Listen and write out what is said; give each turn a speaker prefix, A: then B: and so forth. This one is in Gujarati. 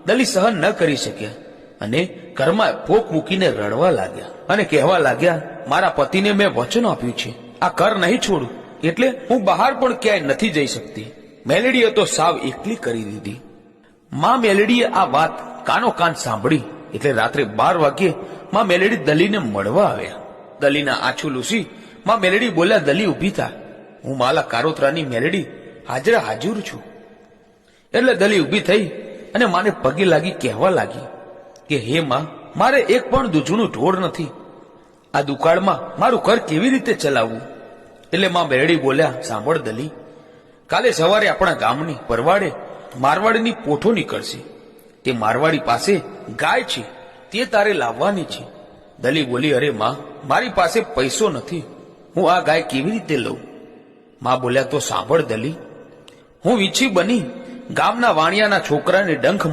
A: દલી સહન ન કરી શક્યા અને ઘરમાં ફોક મૂકીને રડવા લાગ્યા અને કહેવા લાગ્યા, મારા પતિને મેં વચન આપ્યું છે, આ ઘર નહીં છોડું, એટલે હું બહાર પણ ક્યાંય નથી જઈ શકતી. મેલેડીએ તો સાવ એકલી કરી દીધી. માં મેલેડીએ આ વાત કાનો કાન સાંભળી એટલે રાત્રે 12 વાગ્યે માં મેલેડી દલીને મળવા આવ્યા. દલીના આંચુ લૂસી માં મેલેડી બોલ્યા, દલી ઉભી થા, હું માલા કારોતરાની મેલેડી હાજરા હાજર છું. એટલે દલી ઉભી થઈ અને માને પગે લાગી કહેવા લાગી કે હે માં, મારે એક પણ દૂધનું ઢોળ નથી, આ દુકાળમાં મારું ઘર કેવી રીતે ચલાવવું? એટલે માં મેલેડી બોલ્યા, સાંભળ દલી, કાલે સવારે આપણા ગામની પરવાડે મારવાડીની પોઠો નીકળશે. તે મારવાડી પાસે ગાય છે, તે તારે લાવવાની છે. દલી બોલી, અરે માં, મારી પાસે પૈસો નથી, હું આ ગાય કેવી રીતે લઉં? માં બોલ્યા, તો સાંભળ દલી, હું વીછી બની ગામના વાણિયાના છોકરાને ડંખ